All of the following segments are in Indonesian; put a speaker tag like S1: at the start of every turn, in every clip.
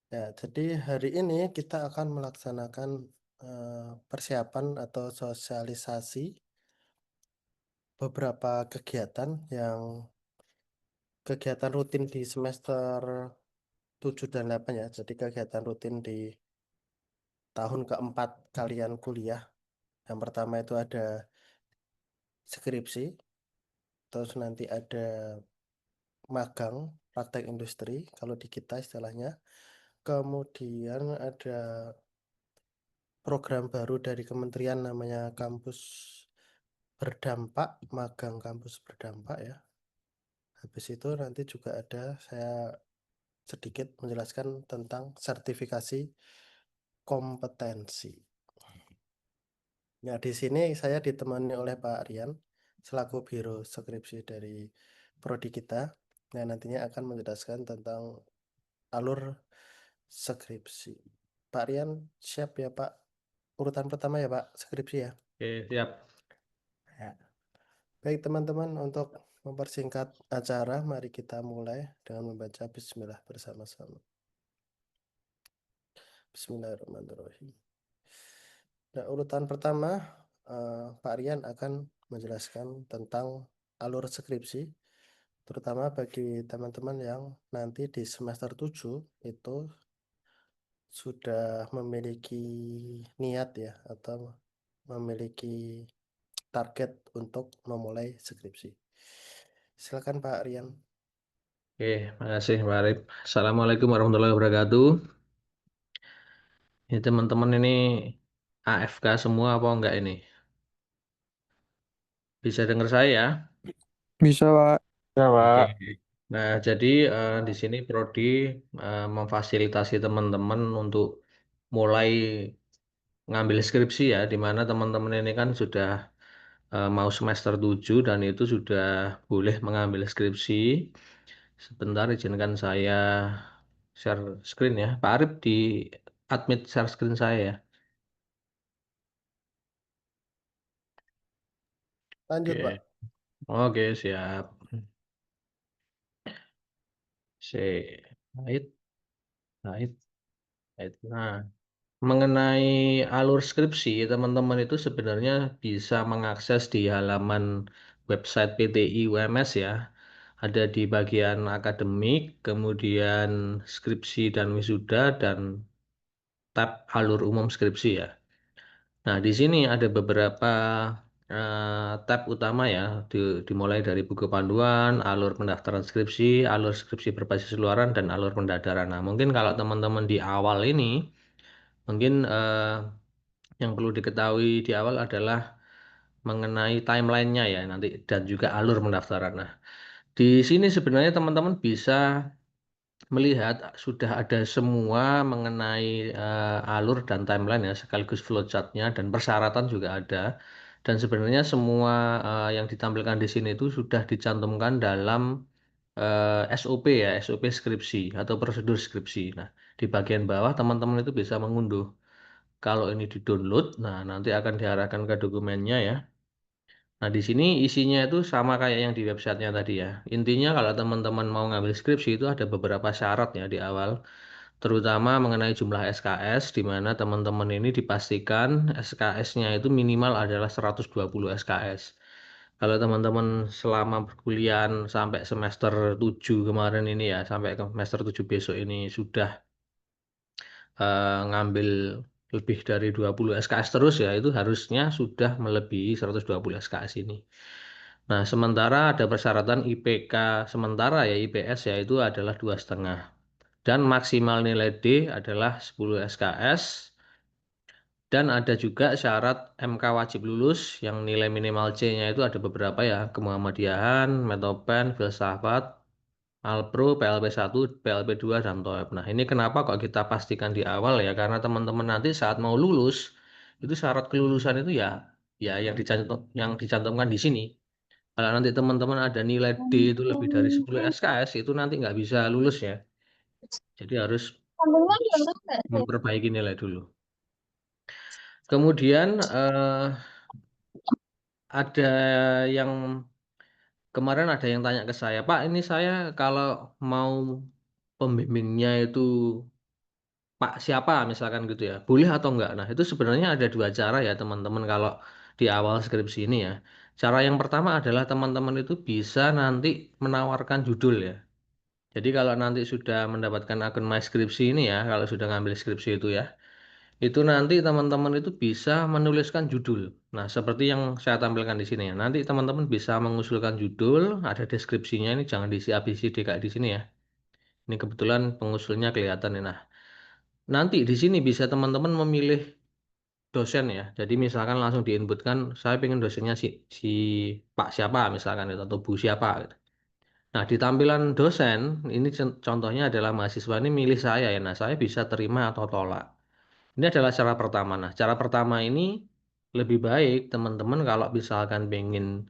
S1: Ya, jadi hari ini kita akan melaksanakan persiapan atau sosialisasi beberapa kegiatan rutin di semester 7 dan 8 ya. Jadi kegiatan rutin di tahun keempat kalian kuliah. Yang pertama itu ada skripsi, terus nanti ada magang, praktek industri kalau di kita istilahnya. Kemudian ada program baru dari kementerian namanya Kampus Berdampak, magang kampus berdampak ya. Habis itu nanti juga ada saya sedikit menjelaskan tentang sertifikasi kompetensi. Nah, di sini saya ditemani oleh Pak Rian selaku Biro Skripsi dari prodi kita. Nah, nantinya akan menjelaskan tentang alur skripsi. Pak Rian siap ya Pak? Urutan pertama ya Pak, skripsi ya.
S2: Oke, siap.
S1: Ya. Baik teman-teman, untuk mempersingkat acara, mari kita mulai dengan membaca Bismillah bersama-sama. Bismillahirrahmanirrahim. Nah, urutan pertama, Pak Rian akan menjelaskan tentang alur skripsi, terutama bagi teman-teman yang nanti di semester 7 itu sudah memiliki niat ya, atau memiliki target untuk memulai skripsi. Silakan Pak Rian.
S2: Oke, makasih Pak Arif. Assalamualaikum warahmatullahi wabarakatuh. Ini teman-teman ini AFK semua apa enggak ini? Bisa dengar saya ya?
S3: Bisa, Pak.
S4: Ya,
S2: Oke.
S4: Pak.
S2: Nah, jadi di sini Prodi memfasilitasi teman-teman untuk mulai ngambil skripsi ya, di mana teman-teman ini kan sudah mau semester 7 dan itu sudah boleh mengambil skripsi. Sebentar izinkan saya share screen ya. Pak Arif di admit share screen saya ya.
S1: Lanjut Pak.
S2: Oke. Oke, siap. Baik, baik, baik. Nah, mengenai alur skripsi, teman-teman itu sebenarnya bisa mengakses di halaman website PTI UMS ya. Ada di bagian akademik, kemudian skripsi dan wisuda, dan tab alur umum skripsi ya. Nah, di sini ada beberapa tab utama ya, dimulai dari buku panduan, alur pendaftaran skripsi, alur skripsi berbasis luaran, dan alur pendadaran. Nah, mungkin kalau teman-teman di awal ini, mungkin yang perlu diketahui di awal adalah mengenai timelinenya ya nanti dan juga alur pendaftaran. Nah, di sini sebenarnya teman-teman bisa melihat sudah ada semua mengenai alur dan timeline ya sekaligus flowchartnya dan persyaratan juga ada dan sebenarnya semua yang ditampilkan di sini itu sudah dicantumkan dalam SOP ya SOP skripsi atau prosedur skripsi. Nah, di bagian bawah teman-teman itu bisa mengunduh. Kalau ini di-download, nah nanti akan diarahkan ke dokumennya ya. Nah, di sini isinya itu sama kayak yang di websitenya tadi ya. Intinya kalau teman-teman mau ngambil skripsi itu ada beberapa syarat ya di awal, terutama mengenai jumlah SKS, di mana teman-teman ini dipastikan SKS-nya itu minimal adalah 120 SKS. Kalau teman-teman selama perkuliahan sampai semester 7 kemarin ini ya, sampai ke semester 7 besok ini sudah ngambil lebih dari 20 SKS terus ya, itu harusnya sudah melebihi 120 SKS ini. Nah, sementara ada persyaratan IPK sementara ya IPS ya itu adalah 2,5 dan maksimal nilai D adalah 10 SKS dan ada juga syarat MK wajib lulus yang nilai minimal C-nya itu ada beberapa ya Kemuhamadiyahan, Metopen, Filsafat, Alpro, PLP 1, PLP 2 dan TOEP. Nah, ini kenapa kok kita pastikan di awal ya karena teman-teman nanti saat mau lulus itu syarat kelulusan itu ya yang dicantumkan di sini. Kalau nanti teman-teman ada nilai D itu lebih dari 10 SKS, itu nanti nggak bisa lulus ya. Jadi harus memperbaiki nilai dulu. Kemudian ada yang kemarin ada yang tanya ke saya, Pak, ini saya kalau mau pembimbingnya itu Pak siapa misalkan gitu ya, boleh atau enggak. Nah, itu sebenarnya ada dua cara ya teman-teman kalau di awal skripsi ini ya. Cara yang pertama adalah teman-teman itu bisa nanti menawarkan judul ya. Jadi kalau nanti sudah mendapatkan akun My Skripsi ini ya, kalau sudah ngambil skripsi itu nanti teman-teman itu bisa menuliskan judul. Nah, seperti yang saya tampilkan di sini ya. Nanti teman-teman bisa mengusulkan judul, ada deskripsinya ini jangan diisi ABCD kayak di sini ya. Ini kebetulan pengusulnya kelihatan nih. Nah, nanti di sini bisa teman-teman memilih dosen ya. Jadi misalkan langsung diinputkan, saya pengen dosennya si Pak siapa misalkan itu atau Bu siapa gitu. Nah, di tampilan dosen, ini contohnya adalah mahasiswa ini milih saya ya. Nah, saya bisa terima atau tolak. Ini adalah cara pertama. Nah, cara pertama ini lebih baik teman-teman kalau misalkan pengen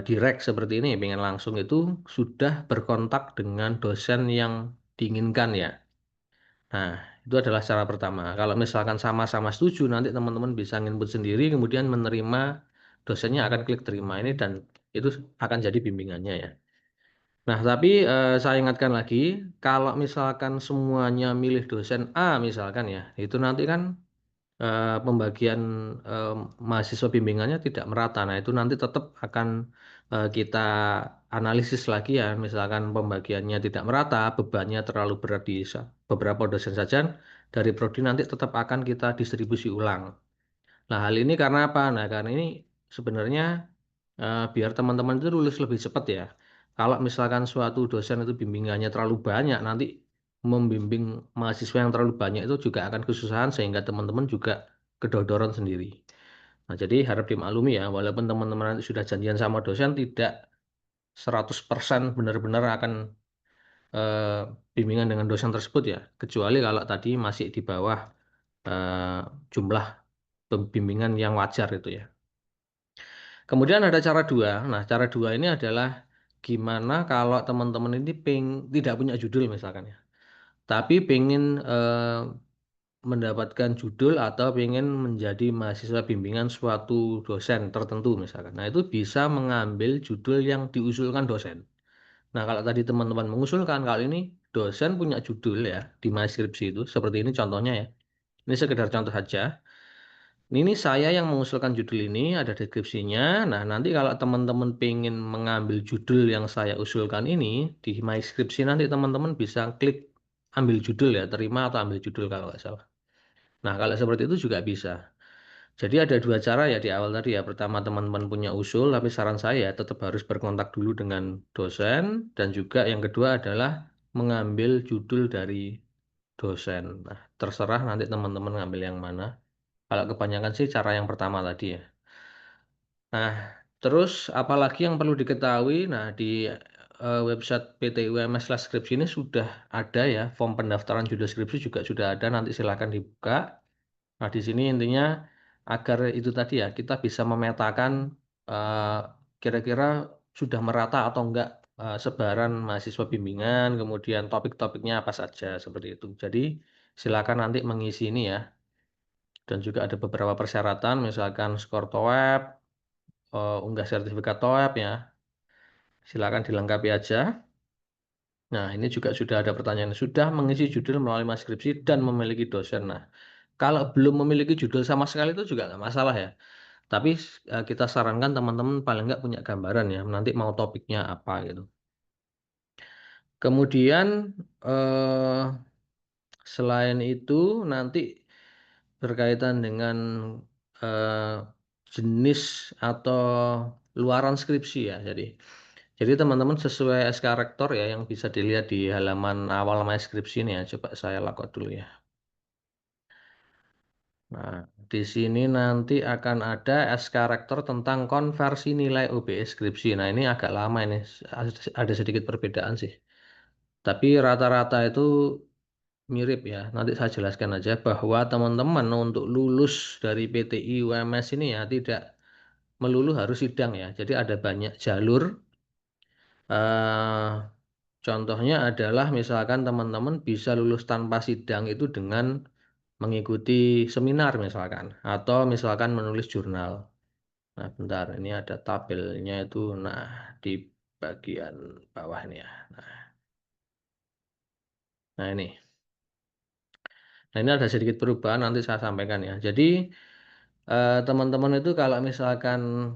S2: direct seperti ini, pengen langsung itu sudah berkontak dengan dosen yang diinginkan ya. Nah, itu adalah cara pertama. Kalau misalkan sama-sama setuju, nanti teman-teman bisa input sendiri, kemudian menerima dosennya akan klik terima ini dan itu akan jadi bimbingannya ya. Nah, tapi saya ingatkan lagi, kalau misalkan semuanya milih dosen A misalkan ya, itu nanti kan pembagian eh, mahasiswa bimbingannya tidak merata. Nah, itu nanti tetap akan kita analisis lagi ya. Misalkan pembagiannya tidak merata, bebannya terlalu berat di beberapa dosen saja, dari prodi nanti tetap akan kita distribusi ulang. Nah, hal ini karena apa? Nah, karena ini sebenarnya biar teman-teman itu lulus lebih cepat ya. Kalau misalkan suatu dosen itu bimbingannya terlalu banyak, nanti membimbing mahasiswa yang terlalu banyak itu juga akan kesusahan sehingga teman-teman juga kedodoran sendiri. Nah, jadi harap dimaklumi ya, walaupun teman-teman nanti sudah janjian sama dosen, tidak 100% benar-benar akan eh, bimbingan dengan dosen tersebut ya. Kecuali kalau tadi masih di bawah eh, jumlah pembimbingan yang wajar itu ya. Kemudian ada cara dua. Nah, cara dua ini adalah gimana kalau teman-teman ini tidak punya judul misalkan ya. Tapi pengen mendapatkan judul atau pengen menjadi mahasiswa bimbingan suatu dosen tertentu misalkan. Nah, itu bisa mengambil judul yang diusulkan dosen. Nah, kalau tadi teman-teman mengusulkan, kalau ini dosen punya judul ya di skripsi itu, seperti ini contohnya ya. Ini sekedar contoh saja. Ini saya yang mengusulkan judul ini, ada deskripsinya. Nah, nanti kalau teman-teman pengen mengambil judul yang saya usulkan ini, di My Skripsi nanti teman-teman bisa klik ambil judul ya, terima atau ambil judul kalau nggak salah. Nah, kalau seperti itu juga bisa. Jadi ada dua cara ya di awal tadi ya. Pertama teman-teman punya usul, tapi saran saya tetap harus berkontak dulu dengan dosen. Dan juga yang kedua adalah mengambil judul dari dosen. Nah, terserah nanti teman-teman ngambil yang mana. Kalau kebanyakan sih cara yang pertama tadi ya. Nah, terus apalagi yang perlu diketahui? Nah, di website PT UMS Skripsi ini sudah ada ya, form pendaftaran judul skripsi juga sudah ada. Nanti silakan dibuka. Nah, di sini intinya agar itu tadi ya, kita bisa memetakan eh, kira-kira sudah merata atau enggak sebaran mahasiswa bimbingan, kemudian topik-topiknya apa saja seperti itu. Jadi silakan nanti mengisi ini ya. Dan juga ada beberapa persyaratan, misalkan skor TOEP, unggah sertifikat TOEP ya. Silakan dilengkapi aja. Nah, ini juga sudah ada pertanyaan. Sudah mengisi judul melalui skripsi dan memiliki dosen. Nah, kalau belum memiliki judul sama sekali itu juga nggak masalah ya. Tapi kita sarankan teman-teman paling nggak punya gambaran ya. Nanti mau topiknya apa gitu. Kemudian eh, selain itu nanti berkaitan dengan eh, jenis atau luaran skripsi ya. Jadi teman-teman sesuai SK Rektor ya yang bisa dilihat di halaman awal My Skripsi ini ya. Coba saya lakukan dulu ya. Nah, di sini nanti akan ada SK Rektor tentang konversi nilai UBS skripsi. Nah, ini agak lama ini, ada sedikit perbedaan sih. Tapi rata-rata itu mirip ya. Nanti saya jelaskan aja bahwa teman-teman untuk lulus dari PTI UMS ini ya tidak melulu harus sidang ya. Jadi ada banyak jalur. eh, Contohnya adalah misalkan teman-teman bisa lulus tanpa sidang itu dengan mengikuti seminar misalkan atau misalkan menulis jurnal. Nah, bentar, ini ada tabelnya itu nah di bagian bawah ini ya. Nah, ini. Nah, ini ada sedikit perubahan nanti saya sampaikan ya. Jadi teman-teman itu kalau misalkan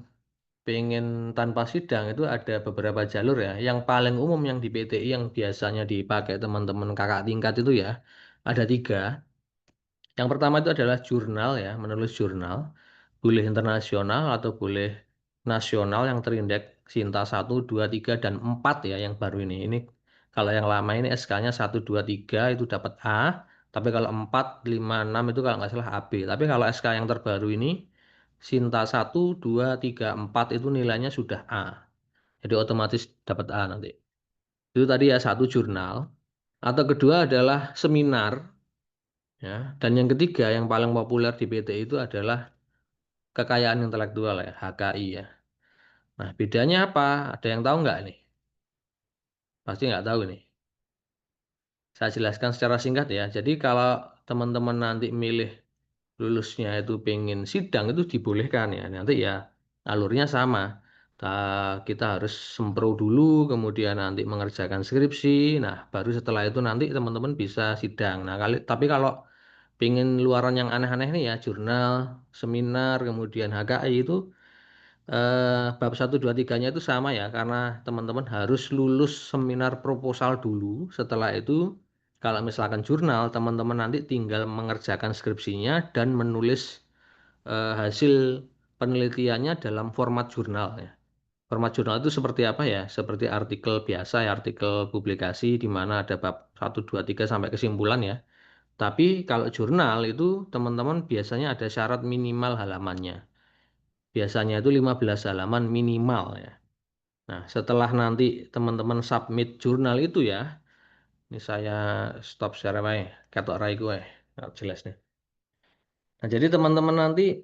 S2: pengen tanpa sidang itu ada beberapa jalur ya. Yang paling umum yang di PTI yang biasanya dipakai teman-teman kakak tingkat itu ya ada 3. Yang pertama itu adalah jurnal ya, menulis jurnal. Boleh internasional atau boleh nasional yang terindeks Sinta 1, 2, 3, dan 4 ya yang baru ini. Ini kalau yang lama ini SK-nya 1, 2, 3 itu dapat A. Tapi kalau 4, 5, 6 itu kalau nggak salah AB. Tapi kalau SK yang terbaru ini Sinta 1, 2, 3, 4 itu nilainya sudah A. Jadi otomatis dapat A nanti. Itu tadi ya satu jurnal. Atau kedua adalah seminar ya. Dan yang ketiga yang paling populer di PT itu adalah kekayaan intelektual ya, HKI ya. Nah, bedanya apa? Ada yang tahu nggak nih? Pasti nggak tahu nih. Saya jelaskan secara singkat ya. Jadi kalau teman-teman nanti milih lulusnya itu pengen sidang itu dibolehkan ya. Nanti ya alurnya sama. Kita harus sempro dulu, kemudian nanti mengerjakan skripsi. Nah, baru setelah itu nanti teman-teman bisa sidang. Nah, tapi kalau pengen luaran yang aneh-aneh nih ya, jurnal, seminar, kemudian HKI itu bab 1, 2, 3-nya itu sama ya, karena teman-teman harus lulus seminar proposal dulu. Setelah itu, kalau misalkan jurnal, teman-teman nanti tinggal mengerjakan skripsinya dan menulis hasil penelitiannya dalam format jurnal ya. Format jurnal itu seperti apa ya? Seperti artikel biasa ya, artikel publikasi di mana ada bab 1, 2, 3 sampai kesimpulan ya. Tapi kalau jurnal itu teman-teman biasanya ada syarat minimal halamannya. Biasanya itu 15 halaman minimal ya. Nah, setelah nanti teman-teman submit jurnal itu ya, ini saya stop share wae, ketok raiku wae. Nggak jelas nih. Nah, jadi teman-teman nanti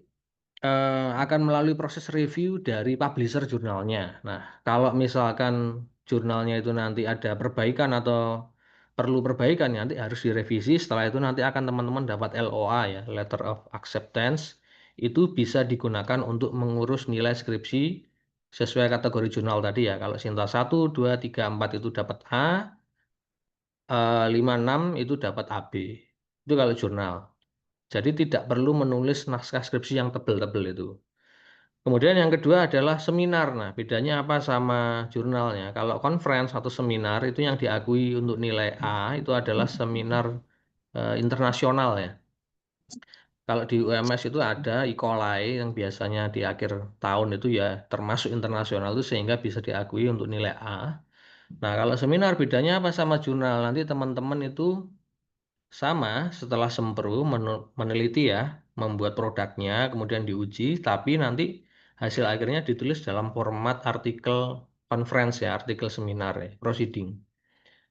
S2: akan melalui proses review dari publisher jurnalnya. Nah, kalau misalkan jurnalnya itu nanti ada perbaikan atau perlu perbaikan ya, nanti harus direvisi. Setelah itu nanti akan teman-teman dapat LOA ya, Letter of Acceptance. Itu bisa digunakan untuk mengurus nilai skripsi sesuai kategori jurnal tadi ya. Kalau Sinta 1, 2, 3, 4 itu dapat A, 5, 6 itu dapat AB. Itu kalau jurnal. Jadi tidak perlu menulis naskah skripsi yang tebel-tebel itu. Kemudian yang kedua adalah seminar. Nah, bedanya apa sama jurnalnya? Kalau conference atau seminar itu yang diakui untuk nilai A itu adalah seminar internasional ya. Kalau di UMS itu ada E-Colai yang biasanya di akhir tahun itu ya termasuk internasional itu sehingga bisa diakui untuk nilai A. Nah, kalau seminar bedanya apa sama jurnal? Nanti teman-teman itu sama setelah sempro meneliti ya, membuat produknya, kemudian diuji, tapi nanti hasil akhirnya ditulis dalam format artikel conference ya, artikel seminar ya, proceeding.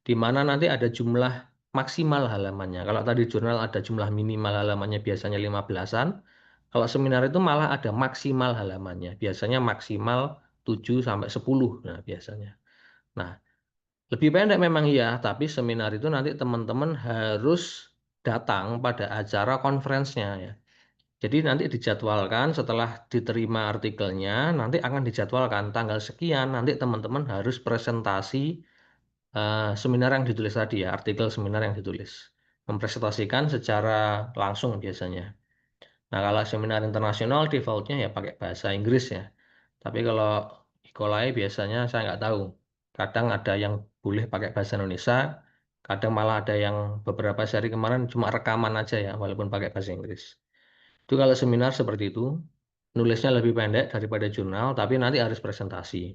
S2: Di mana nanti ada jumlah maksimal halamannya. Kalau tadi jurnal ada jumlah minimal halamannya biasanya 15-an, kalau seminar itu malah ada maksimal halamannya, biasanya maksimal 7 sampai 10. Nah, biasanya. Nah, lebih pendek memang iya, tapi seminar itu nanti teman-teman harus datang pada acara konferensinya ya. Jadi nanti dijadwalkan setelah diterima artikelnya, nanti akan dijadwalkan tanggal sekian, nanti teman-teman harus presentasi seminar yang ditulis tadi ya, artikel seminar yang ditulis. Mempresentasikan secara langsung biasanya. Nah, kalau seminar internasional defaultnya ya pakai bahasa Inggris ya. Tapi kalau Ikolai biasanya saya nggak tahu. Kadang ada yang boleh pakai bahasa Indonesia, kadang malah ada yang beberapa seri kemarin cuma rekaman aja ya, walaupun pakai bahasa Inggris. Itu kalau seminar seperti itu, nulisnya lebih pendek daripada jurnal, tapi nanti harus presentasi.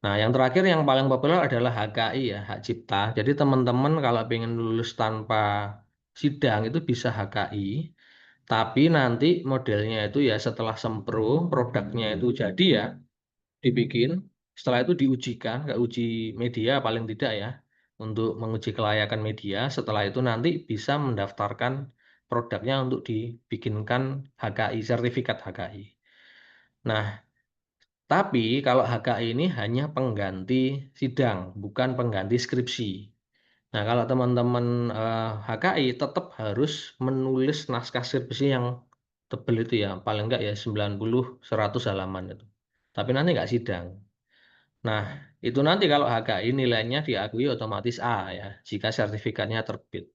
S2: Nah, yang terakhir yang paling populer adalah HKI ya, hak cipta. Jadi teman-teman kalau pengen lulus tanpa sidang itu bisa HKI. Tapi nanti modelnya itu ya setelah sempro, produknya itu jadi ya, dibikin. Setelah itu diujikan, ke uji media paling tidak ya, untuk menguji kelayakan media. Setelah itu nanti bisa mendaftarkan produknya untuk dibikinkan HKI, sertifikat HKI. Nah, tapi kalau HKI ini hanya pengganti sidang, bukan pengganti skripsi. Nah, kalau teman-teman HKI tetap harus menulis naskah skripsi yang tebel itu ya, paling enggak ya 90-100 halaman itu. Tapi nanti enggak sidang. Nah, itu nanti kalau HKI nilainya diakui otomatis A ya, jika sertifikatnya terbit.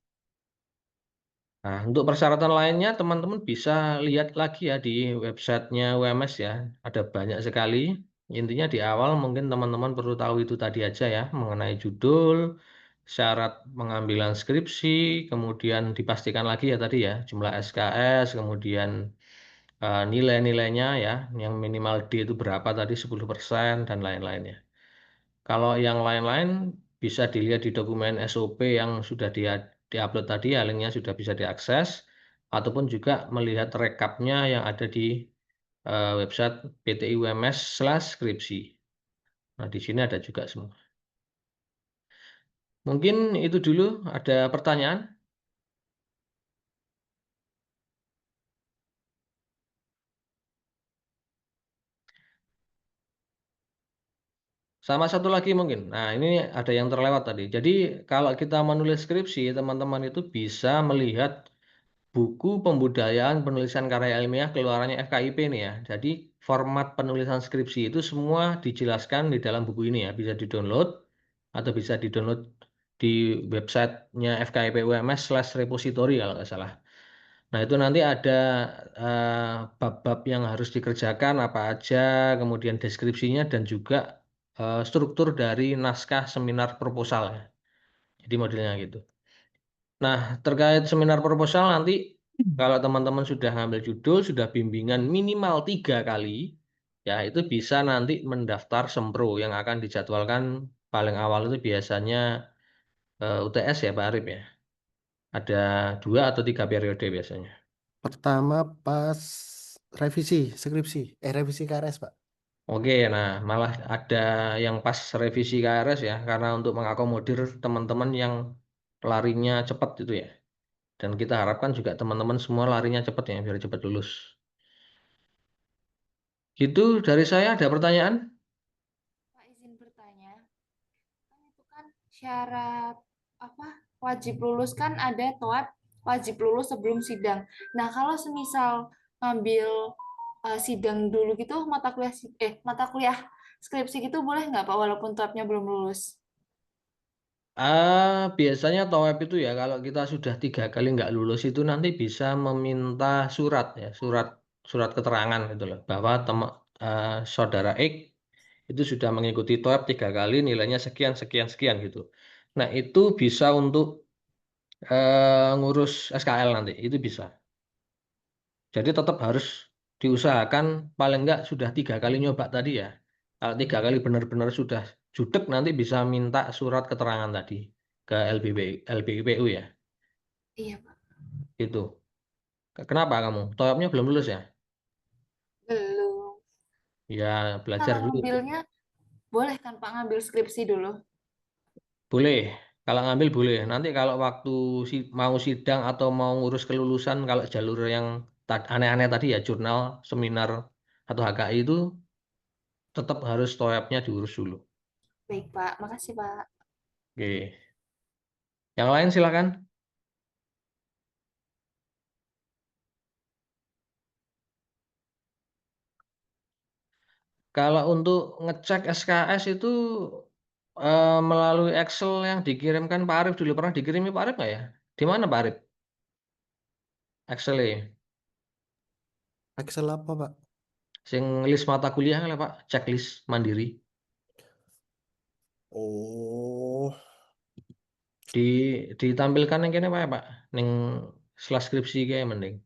S2: Nah, untuk persyaratan lainnya teman-teman bisa lihat lagi ya di websitenya UMS ya. Ada banyak sekali. Intinya di awal mungkin teman-teman perlu tahu itu tadi aja ya, mengenai judul, syarat pengambilan skripsi, kemudian dipastikan lagi ya tadi ya, jumlah SKS, kemudian nilai-nilainya ya, yang minimal D itu berapa tadi 10% dan lain-lainnya. Kalau yang lain-lain bisa dilihat di dokumen SOP yang sudah diupload tadi ya, linknya sudah bisa diakses, ataupun juga melihat rekapnya yang ada di website PTIUMS/skripsi. Nah, di sini ada juga semua. Mungkin itu dulu, ada pertanyaan? Sama satu lagi mungkin. Nah, ini ada yang terlewat tadi. Jadi, kalau kita menulis skripsi, teman-teman itu bisa melihat buku pembudayaan penulisan karya ilmiah keluarannya FKIP nih ya. Jadi format penulisan skripsi itu semua dijelaskan di dalam buku ini ya. Bisa di-download atau bisa di-download di websitenya FKIP UMS/repository kalau nggak salah. Nah itu nanti ada bab-bab yang harus dikerjakan apa aja, kemudian deskripsinya dan juga struktur dari naskah seminar proposal ya. Jadi modelnya gitu. Nah, terkait seminar proposal nanti kalau teman-teman sudah ngambil judul, sudah bimbingan minimal 3 kali, ya itu bisa nanti mendaftar sempro yang akan dijadwalkan paling awal itu biasanya UTS ya Pak Arif ya. Ada 2 atau 3 periode biasanya.
S1: Pertama pas revisi skripsi, revisi KRS, Pak.
S2: Oke, nah malah ada yang pas revisi KRS ya, karena untuk mengakomodir teman-teman yang larinya cepat itu ya. Dan kita harapkan juga teman-teman semua larinya cepat ya, biar cepat lulus. Gitu dari saya, ada pertanyaan?
S4: Pak izin bertanya, kan itu kan syarat apa wajib lulus kan ada TOEP wajib lulus sebelum sidang. Nah, kalau semisal ngambil sidang dulu gitu mata kuliah skripsi gitu boleh nggak Pak walaupun TOEP-nya belum lulus?
S2: Biasanya TOEP itu ya kalau kita sudah 3 kali nggak lulus itu nanti bisa meminta surat ya, surat keterangan gitu loh, bahwa saudara X itu sudah mengikuti TOEP 3 kali nilainya sekian sekian sekian gitu. Nah itu bisa untuk ngurus SKL nanti, itu bisa. Jadi tetap harus diusahakan paling nggak sudah 3 kali nyoba tadi ya. Kalau 3 kali benar-benar sudah judek nanti bisa minta surat keterangan tadi ke LBIPU ya.
S4: Iya, Pak.
S2: Itu. Kenapa kamu? TOEFnya belum lulus ya?
S4: Belum.
S2: Ya belajar
S4: Kalau
S2: dulu.
S4: ngambilnya boleh kan Pak ngambil skripsi dulu?
S2: Boleh. Kalau ngambil boleh. Nanti kalau waktu mau sidang atau mau ngurus kelulusan, kalau jalur yang aneh-aneh tadi ya, jurnal, seminar, atau HKI itu tetap harus TOEFnya diurus dulu.
S4: Baik, Pak. Makasih, Pak.
S2: Oke. Yang lain silakan. Kalau untuk ngecek SKS itu melalui Excel yang dikirimkan Pak Arif dulu pernah dikirimi Pak Arif nggak ya? Di mana Pak Arif? Excel ya?
S1: Excel apa, Pak?
S2: Sing list mata kuliah lah Pak, checklist mandiri.
S1: Oh,
S2: Di ditampilkan yang kene Pak ya Pak, ning slash skripsi kayak mending.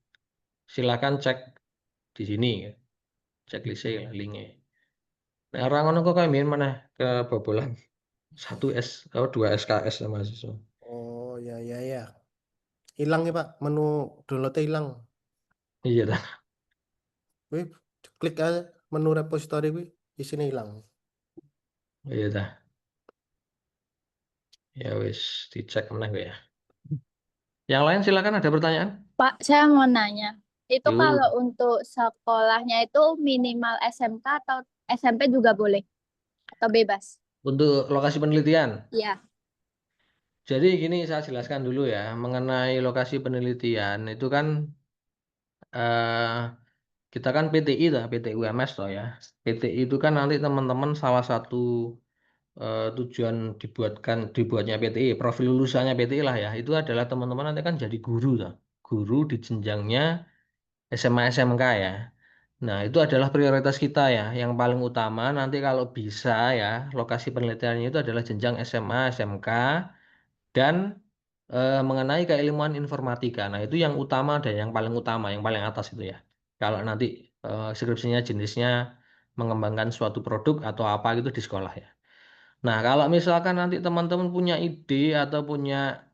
S2: Silakan cek di sini, checklistnya linknya. Nah, orang ngono kok kayak main mana kebobolan 2 SKS sama mahasiswa.
S1: oh ya ya ya. Hilang ya, Pak. Menu downloadnya hilang.
S2: Iya dah,
S1: Wih, klik aja menu repository wih, isinya hilang.
S2: iya dah. Ya wis, dicek mana gue ya. Yang lain silakan ada pertanyaan?
S5: Pak, saya mau nanya, itu kalau
S2: Yuk,
S5: untuk sekolahnya itu minimal SMK atau SMP juga boleh? Atau bebas?
S2: untuk lokasi penelitian.
S5: Ya,
S2: Jadi gini saya jelaskan dulu ya, mengenai lokasi penelitian itu kan eh, kita kan PTI lah, PTI UMS toh ya. PTI itu kan nanti teman-teman salah satu tujuan dibuatnya PTI, profil lulusannya PTI lah ya, itu adalah teman-teman nanti kan jadi guru toh. guru di jenjangnya SMA SMK ya. Nah, itu adalah prioritas kita ya. Yang paling utama nanti kalau bisa ya, lokasi penelitiannya itu adalah jenjang SMA, SMK, dan mengenai keilmuan informatika. Nah, itu yang utama dan yang paling utama, yang paling atas itu ya. Kalau nanti skripsinya jenisnya mengembangkan suatu produk atau apa gitu di sekolah ya. Nah, kalau misalkan nanti teman-teman punya ide atau punya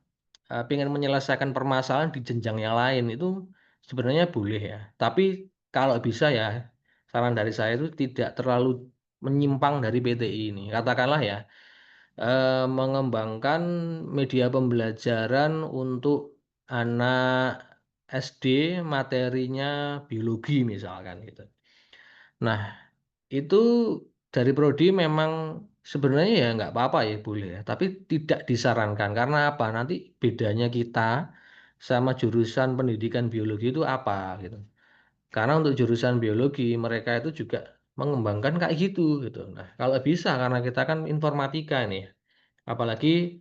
S2: pengen menyelesaikan permasalahan di jenjang yang lain itu sebenarnya boleh ya. Tapi kalau bisa ya, saran dari saya itu tidak terlalu menyimpang dari PTI ini. Katakanlah ya, mengembangkan media pembelajaran untuk anak SD materinya biologi misalkan gitu. Nah, itu dari prodi memang sebenarnya ya nggak apa-apa ya boleh ya, tapi tidak disarankan karena apa? Nanti bedanya kita sama jurusan pendidikan biologi itu apa gitu. Karena untuk jurusan biologi mereka itu juga mengembangkan kayak gitu gitu. Nah, kalau bisa karena kita kan informatika nih, ya. Apalagi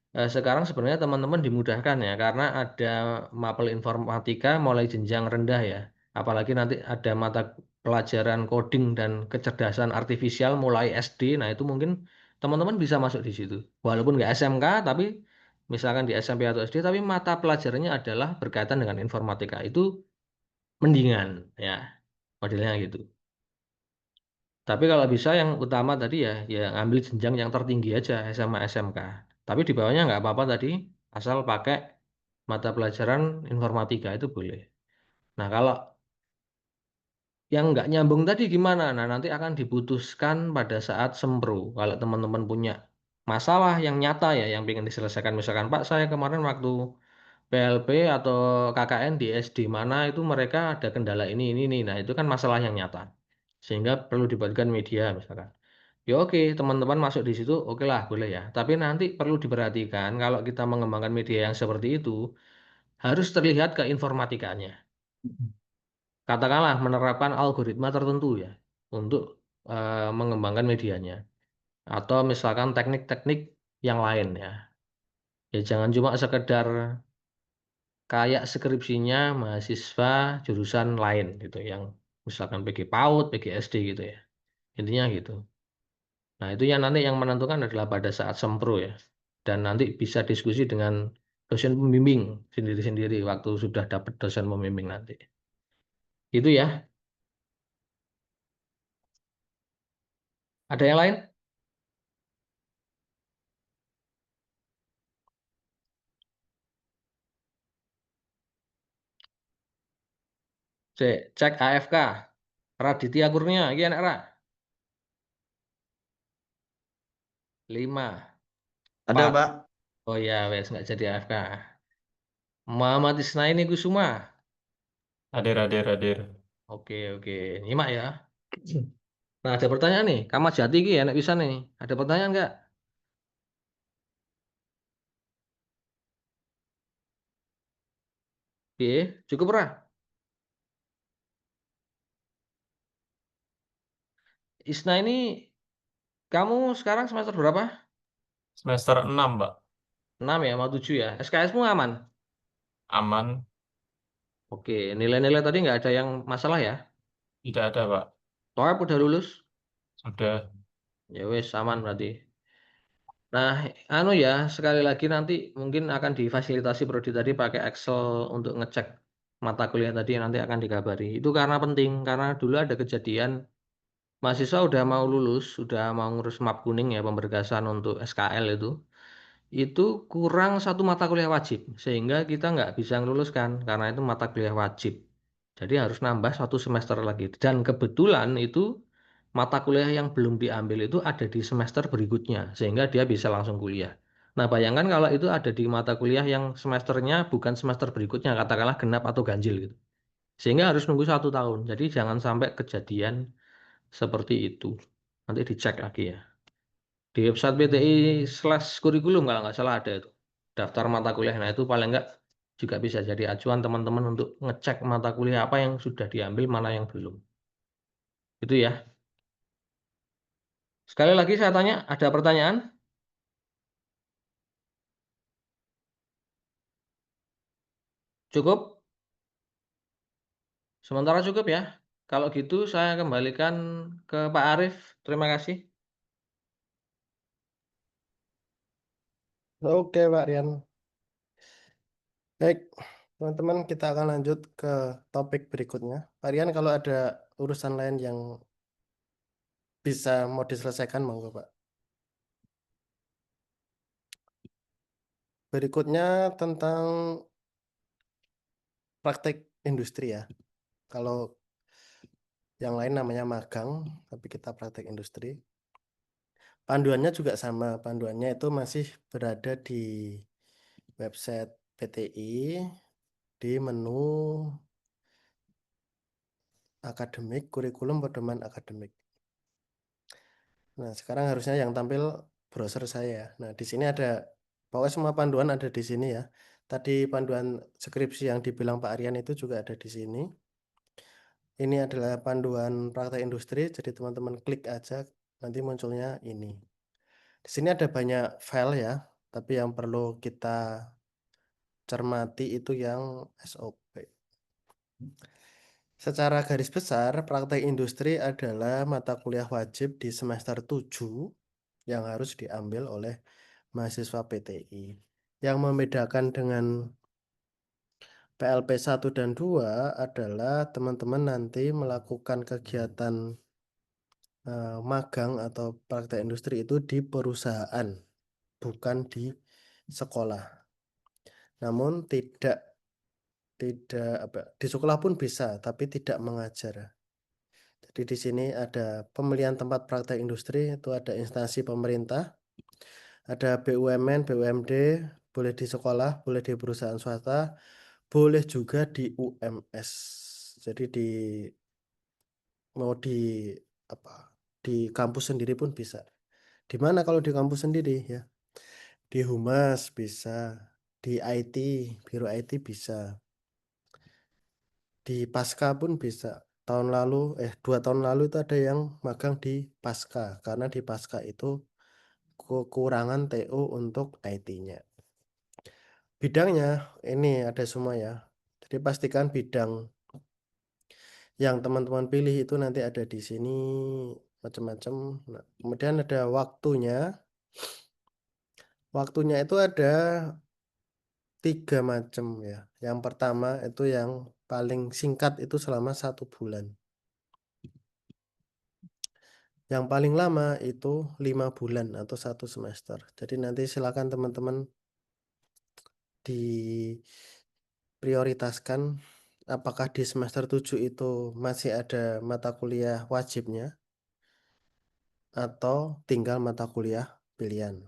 S2: sekarang sebenarnya teman-teman dimudahkan ya karena ada mapel informatika mulai jenjang rendah ya. Apalagi nanti ada mata pelajaran coding dan kecerdasan artifisial mulai SD. Nah, itu mungkin teman-teman bisa masuk di situ. Walaupun nggak SMK, tapi misalkan di SMP atau SD, tapi mata pelajarannya adalah berkaitan dengan informatika. Itu mendingan ya, modelnya gitu. Tapi kalau bisa yang utama tadi ya, ya ambil jenjang yang tertinggi aja SMA SMK. Tapi di bawahnya nggak apa-apa tadi, asal pakai mata pelajaran informatika itu boleh. Nah kalau yang nggak nyambung tadi gimana? Nah nanti akan diputuskan pada saat sempro. Kalau teman-teman punya masalah yang nyata ya, yang ingin diselesaikan. Misalkan Pak, saya kemarin waktu PLP atau KKN di SD mana itu mereka ada kendala ini. Nah itu kan masalah yang nyata. Sehingga perlu dibuatkan media misalkan. Ya oke, teman-teman masuk di situ, oke lah, boleh ya. Tapi nanti perlu diperhatikan kalau kita mengembangkan media yang seperti itu, harus terlihat keinformatikanya. Katakanlah menerapkan algoritma tertentu ya, untuk mengembangkan medianya. Atau misalkan teknik-teknik yang lain ya. Ya jangan cuma sekedar kayak skripsinya mahasiswa jurusan lain gitu, yang misalkan PG PAUD, PG SD gitu ya. Intinya gitu. Nah, itu yang nanti yang menentukan adalah pada saat sempro ya. Dan nanti bisa diskusi dengan dosen pembimbing sendiri-sendiri waktu sudah dapat dosen pembimbing nanti. Itu ya. Ada yang lain? Cek AFK. Raditya Kurnia, iki enak ra? 5.
S6: Ada,
S2: 4.
S6: Pak.
S2: Oh ya, wes nggak jadi AFK. Muhammad Isnaini Kusuma.
S6: Hadir, hadir, hadir.
S2: Oke, oke. Nyimak ya. Nah, ada pertanyaan nih. Kamat Jati ki enak bisa nih. Ada pertanyaan nggak? Cukup ra? Isna ini kamu sekarang semester berapa?
S6: Semester 6, Pak.
S2: 6 ya, mau 7 ya. SKS-mu aman?
S6: Aman.
S2: Oke, nilai-nilai tadi nggak ada yang masalah ya?
S6: Tidak ada, Pak.
S2: TOEIC udah lulus?
S6: Sudah.
S2: Ya wes, aman berarti. Nah, anu ya, sekali lagi nanti mungkin akan difasilitasi prodi tadi pakai Excel untuk ngecek mata kuliah tadi yang nanti akan dikabari. Itu karena penting, karena dulu ada kejadian mahasiswa udah mau lulus, sudah mau ngurus map kuning ya, pemberkasan untuk SKL itu kurang satu mata kuliah wajib sehingga kita nggak bisa meluluskan karena itu mata kuliah wajib, jadi harus nambah 1 semester lagi dan kebetulan itu mata kuliah yang belum diambil itu ada di semester berikutnya sehingga dia bisa langsung kuliah. Nah bayangkan kalau itu ada di mata kuliah yang semesternya bukan semester berikutnya, katakanlah genap atau ganjil gitu, sehingga harus nunggu 1 tahun. Jadi jangan sampai kejadian seperti itu, nanti dicek lagi ya. Di website PTI/kurikulum kalau nggak salah ada itu. Daftar mata kuliah. Nah itu paling nggak juga bisa jadi acuan teman-teman untuk ngecek mata kuliah apa yang sudah diambil, mana yang belum. Itu ya. Sekali lagi saya tanya, ada pertanyaan? Cukup? Sementara cukup ya. Kalau gitu saya kembalikan ke Pak Arief. Terima kasih.
S1: Oke, Pak Rian. Baik, teman-teman, kita akan lanjut ke topik berikutnya. Pak Rian, kalau ada urusan lain yang bisa mau diselesaikan, monggo, Pak. Berikutnya tentang praktek industri ya. Kalau yang lain namanya magang, tapi kita praktek industri. Panduannya juga sama. Panduannya itu masih berada di website PTI di menu akademik, kurikulum pedoman akademik. Nah, sekarang harusnya yang tampil browser saya. Nah, di sini ada, pokoknya semua panduan ada di sini ya. Tadi panduan skripsi yang dibilang Pak Aryan itu juga ada di sini. Ini adalah panduan praktek industri, jadi teman-teman klik aja, nanti munculnya ini. Di sini ada banyak file ya, tapi yang perlu kita cermati itu yang SOP. Secara garis besar, praktek industri adalah mata kuliah wajib di semester 7 yang harus diambil oleh mahasiswa PTI. Yang membedakan dengan PLP 1 dan 2 adalah teman-teman nanti melakukan kegiatan magang atau praktek industri itu di perusahaan, bukan di sekolah. Namun tidak apa di sekolah pun bisa, tapi tidak mengajar. Jadi di sini ada pemilihan tempat praktek industri, itu ada instansi pemerintah, ada BUMN, BUMD, boleh di sekolah, boleh di perusahaan swasta, boleh juga di UMS. Jadi mau apa di kampus sendiri pun bisa. Di mana kalau di kampus sendiri ya? Di Humas bisa, di IT, Biro IT bisa, di Pasca pun bisa. Tahun lalu, 2 tahun lalu itu ada yang magang di Pasca, karena di Pasca itu kekurangan TO untuk IT-nya. Bidangnya ini ada semua ya. Jadi pastikan bidang yang teman-teman pilih itu nanti ada di sini macam-macam. Nah, kemudian ada waktunya. Waktunya itu ada 3 macam ya. Yang pertama itu yang paling singkat itu selama 1 bulan. Yang paling lama itu 5 bulan atau 1 semester. Jadi nanti silakan teman-teman diprioritaskan apakah di semester 7 itu masih ada mata kuliah wajibnya atau tinggal mata kuliah pilihan.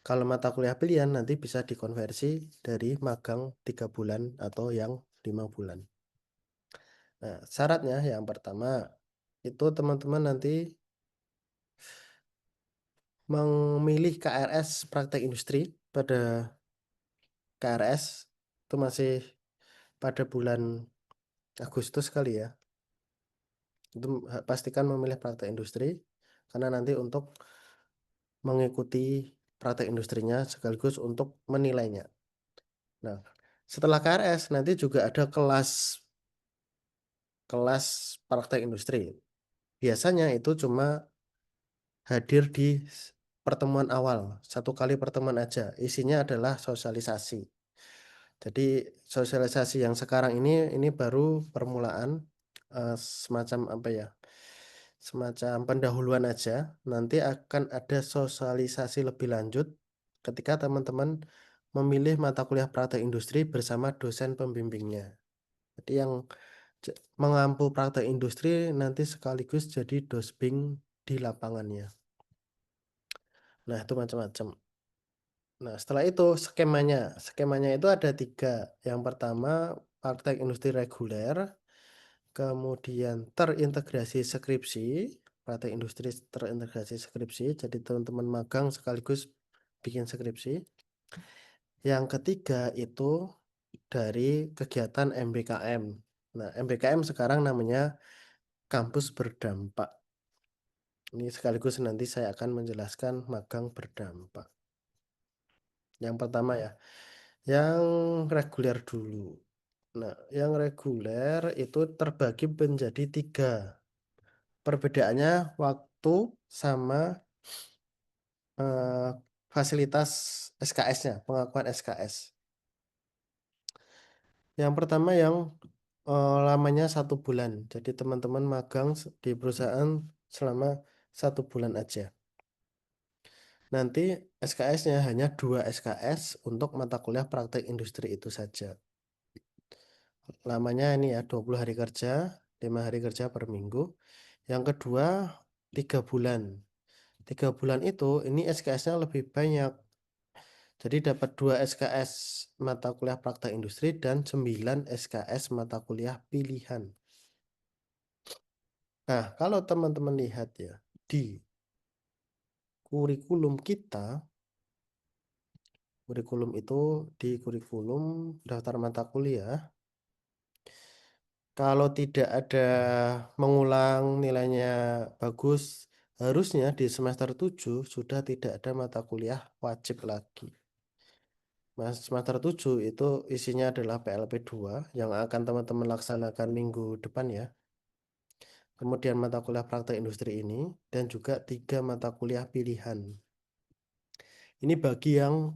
S1: Kalau mata kuliah pilihan nanti bisa dikonversi dari magang 3 bulan atau yang 5 bulan. Nah, syaratnya yang pertama itu teman-teman nanti memilih KRS praktek industri pada KRS itu masih pada bulan Agustus kali ya. Itu pastikan memilih praktek industri karena nanti untuk mengikuti praktek industrinya sekaligus untuk menilainya. Nah, setelah KRS nanti juga ada kelas praktek industri. Biasanya itu cuma hadir di pertemuan awal, 1 kali pertemuan aja. Isinya adalah sosialisasi. Jadi sosialisasi yang sekarang ini baru permulaan, semacam apa ya? Semacam pendahuluan aja. Nanti akan ada sosialisasi lebih lanjut ketika teman-teman memilih mata kuliah praktek industri bersama dosen pembimbingnya. Jadi yang mengampu praktek industri nanti sekaligus jadi dosbing di lapangannya. Nah, itu macam-macam. Nah, setelah itu skemanya itu ada 3. Yang pertama praktek industri reguler, kemudian terintegrasi skripsi, praktek industri terintegrasi skripsi. Jadi teman-teman magang sekaligus bikin skripsi. Yang ketiga itu dari kegiatan MBKM. Nah, MBKM sekarang namanya kampus berdampak. Ini sekaligus nanti saya akan menjelaskan magang berdampak. Yang pertama ya, yang reguler dulu. Nah, yang reguler itu terbagi menjadi 3. Perbedaannya waktu sama fasilitas SKS-nya, pengakuan SKS. Yang pertama yang lamanya 1 bulan. Jadi teman-teman magang di perusahaan selama 1 bulan aja. Nanti SKS-nya hanya 2 SKS untuk mata kuliah praktek industri itu saja. Lamanya ini ya 20 hari kerja, 5 hari kerja per minggu. Yang kedua 3 bulan. 3 bulan itu ini SKS-nya lebih banyak. Jadi dapat 2 SKS mata kuliah praktek industri dan 9 SKS mata kuliah pilihan. Nah, kalau teman-teman lihat ya, di kurikulum kita, kurikulum itu di kurikulum daftar mata kuliah, kalau tidak ada mengulang nilainya bagus, harusnya di semester 7 sudah tidak ada mata kuliah wajib lagi. Semester 7 itu isinya adalah PLP 2 yang akan teman-teman laksanakan minggu depan ya. Kemudian mata kuliah praktek industri ini dan juga 3 mata kuliah pilihan. Ini bagi yang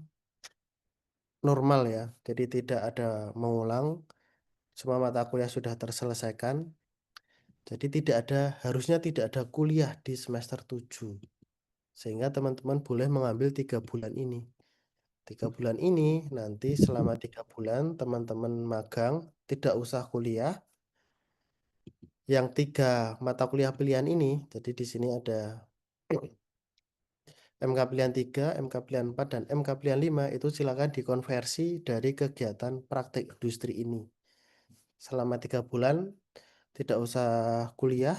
S1: normal ya, jadi tidak ada mengulang, semua mata kuliah sudah terselesaikan. Jadi harusnya tidak ada kuliah di semester 7. Sehingga teman-teman boleh mengambil 3 bulan ini. 3 bulan ini nanti selama 3 bulan teman-teman magang, tidak usah kuliah. Yang 3 mata kuliah pilihan ini, jadi di sini ada MK pilihan 3, MK pilihan 4, dan MK pilihan 5 itu silakan dikonversi dari kegiatan praktik industri ini. Selama 3 bulan tidak usah kuliah,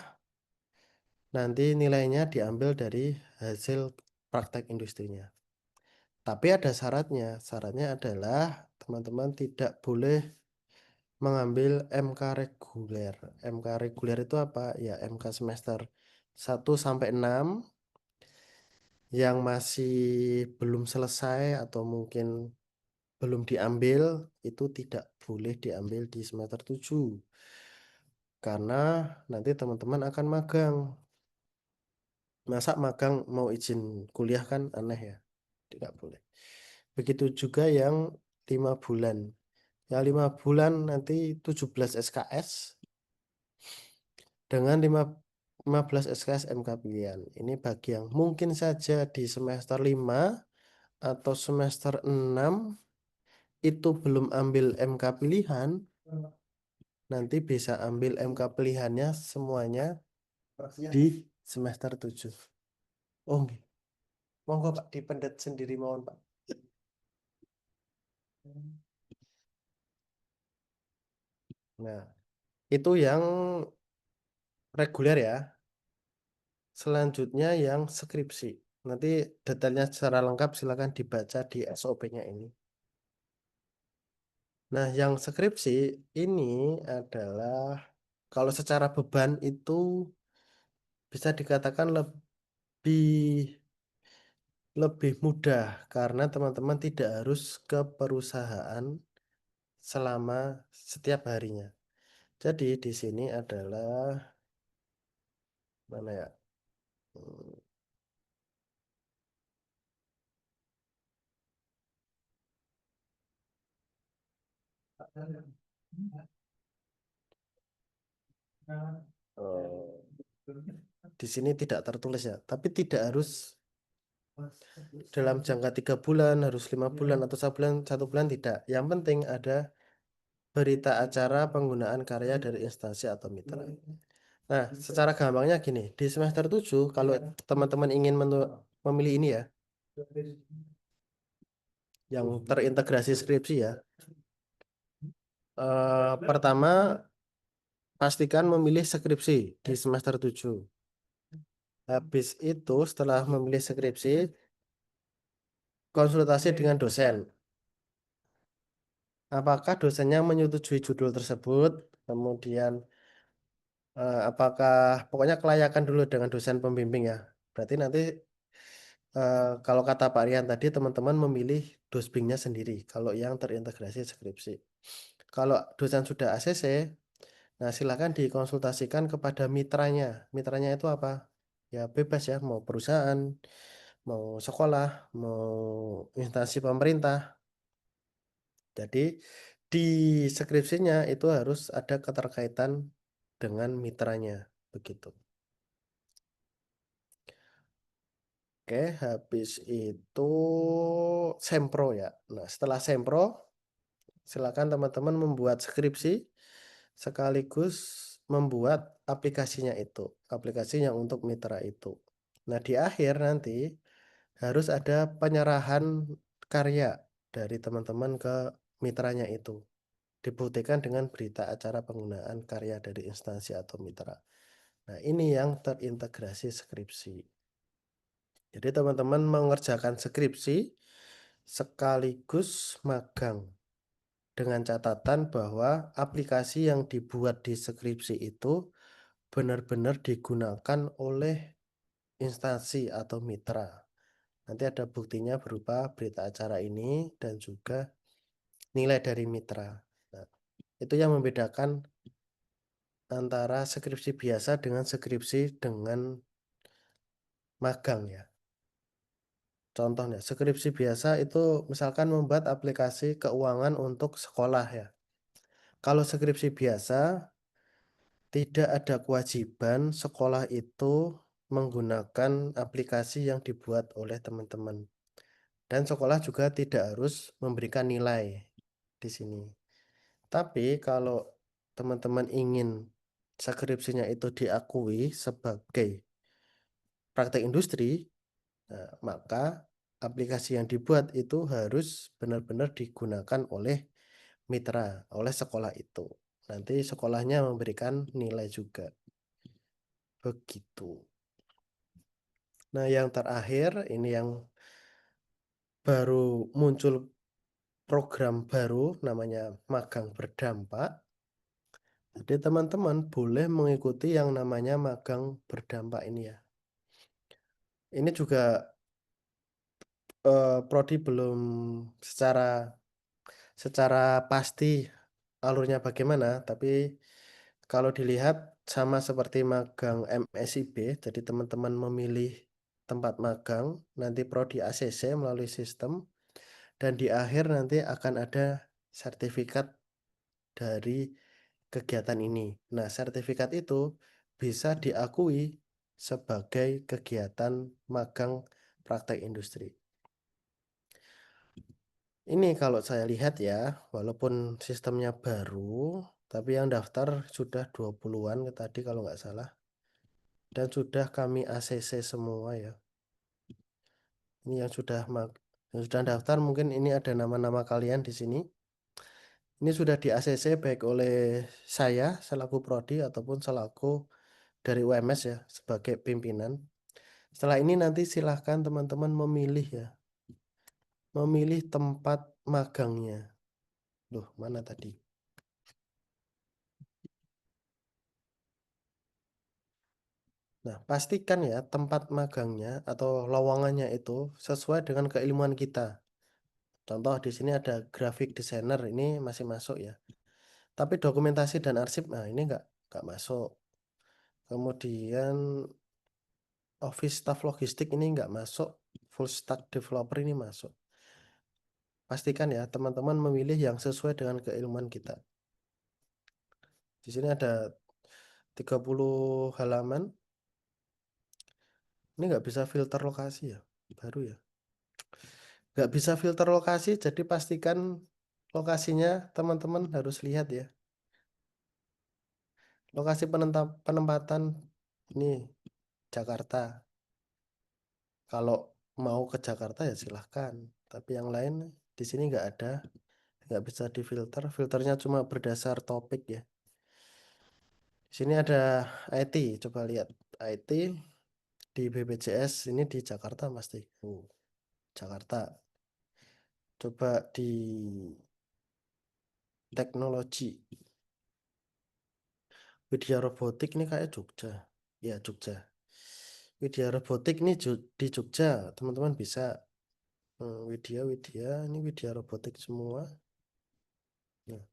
S1: nanti nilainya diambil dari hasil praktek industrinya. Tapi ada syaratnya. Syaratnya adalah teman-teman tidak boleh mengambil MK reguler. MK reguler itu apa? Ya, MK semester 1 sampai 6 yang masih belum selesai atau mungkin belum diambil, itu tidak boleh diambil di semester 7. Karena nanti teman-teman akan magang. Masa magang mau izin kuliah kan aneh ya. Tidak boleh. Begitu juga yang 5 bulan. Yang 5 bulan nanti 17 SKS dengan 15 SKS MK pilihan. Ini bagi yang mungkin saja di semester 5 atau semester 6 itu belum ambil MK pilihan, nanti bisa ambil MK pilihannya semuanya di semester 7. Oh, nggih. Monggo Pak, dipendet sendiri mohon Pak. Nah, itu yang reguler ya. Selanjutnya yang skripsi. Nanti detailnya secara lengkap silakan dibaca di SOP-nya ini. Nah, yang skripsi ini adalah kalau secara beban itu bisa dikatakan lebih mudah karena teman-teman tidak harus ke perusahaan selama setiap harinya. Jadi di sini adalah mana ya? Hmm, oh, di sini tidak tertulis ya, tapi tidak harus dalam jangka 3 bulan, harus 5 bulan atau 1 bulan tidak. Yang penting ada berita acara penggunaan karya dari instansi atau mitra. Nah, secara gampangnya gini, di semester 7 kalau teman-teman ingin memilih ini ya, yang terintegrasi skripsi ya. Pertama, pastikan memilih skripsi di semester 7. Habis itu setelah memilih skripsi, konsultasi dengan dosen. Apakah dosennya menyetujui judul tersebut? Kemudian apakah pokoknya kelayakan dulu dengan dosen pembimbing ya. Berarti nanti kalau kata Pak Rian tadi teman-teman memilih dosbingnya sendiri kalau yang terintegrasi skripsi. Kalau dosen sudah ACC, nah silakan dikonsultasikan kepada mitranya. Mitranya itu apa? Ya bebas ya, mau perusahaan, mau sekolah, mau instansi pemerintah. Jadi di skripsinya itu harus ada keterkaitan dengan mitranya, begitu. Oke, habis itu sempro ya. Nah, setelah sempro, silakan teman-teman membuat skripsi sekaligus membuat aplikasinya itu, aplikasi yang untuk mitra itu. Nah, di akhir nanti harus ada penyerahan karya dari teman-teman ke mitranya itu. Dibuktikan dengan berita acara penggunaan karya dari instansi atau mitra. Nah, ini yang terintegrasi skripsi. Jadi teman-teman mengerjakan skripsi sekaligus magang dengan catatan bahwa aplikasi yang dibuat di skripsi itu benar-benar digunakan oleh instansi atau mitra. Nanti ada buktinya berupa berita acara ini dan juga nilai dari mitra. Nah, itu yang membedakan antara skripsi biasa dengan skripsi dengan magang ya. Contohnya, skripsi biasa itu misalkan membuat aplikasi keuangan untuk sekolah ya. Kalau skripsi biasa, tidak ada kewajiban sekolah itu menggunakan aplikasi yang dibuat oleh teman-teman. Dan sekolah juga tidak harus memberikan nilai di sini. Tapi kalau teman-teman ingin skripsinya itu diakui sebagai praktek industri, nah, maka aplikasi yang dibuat itu harus benar-benar digunakan oleh mitra, oleh sekolah itu. Nanti sekolahnya memberikan nilai juga. Begitu. Nah, yang terakhir ini yang baru muncul program baru namanya magang berdampak. Jadi teman-teman boleh mengikuti yang namanya magang berdampak ini ya. Ini juga prodi belum secara pasti alurnya bagaimana, tapi kalau dilihat sama seperti magang MSIB, jadi teman-teman memilih tempat magang, nanti prodi ACC melalui sistem, dan di akhir nanti akan ada sertifikat dari kegiatan ini. Nah, sertifikat itu bisa diakui sebagai kegiatan magang praktek industri. Ini kalau saya lihat ya, walaupun sistemnya baru, tapi yang daftar sudah 20-an tadi kalau nggak salah. Dan sudah kami ACC semua ya. Ini yang sudah daftar, mungkin ini ada nama-nama kalian di sini. Ini sudah di ACC baik oleh saya selaku prodi ataupun selaku dari UMS ya sebagai pimpinan. Setelah ini nanti silahkan teman-teman memilih ya. Memilih tempat magangnya. Loh, mana tadi? Nah, pastikan ya tempat magangnya atau lowongannya itu sesuai dengan keilmuan kita. Contoh di sini ada graphic designer, ini masih masuk ya. Tapi dokumentasi dan arsip, nah ini nggak masuk. Kemudian office staff logistik ini nggak masuk. Full stack developer ini masuk. Pastikan ya teman-teman memilih yang sesuai dengan keilmuan kita. Di sini ada 30 halaman. Ini nggak bisa filter lokasi ya, baru ya. Nggak bisa filter lokasi, jadi pastikan lokasinya teman-teman harus lihat ya. Lokasi penempatan ini Jakarta. Kalau mau ke Jakarta ya silahkan. Tapi yang lain di sini nggak ada, nggak bisa difilter. Filternya cuma berdasar topik ya. Di sini ada IT, coba lihat IT di BPJS ini di Jakarta pasti. Jakarta. Coba di teknologi. Widya Robotik ini kayak Jogja. Ya, Jogja. Widya Robotik ini di Jogja, teman-teman bisa. Widya, ini Widya Robotik semua. Nah,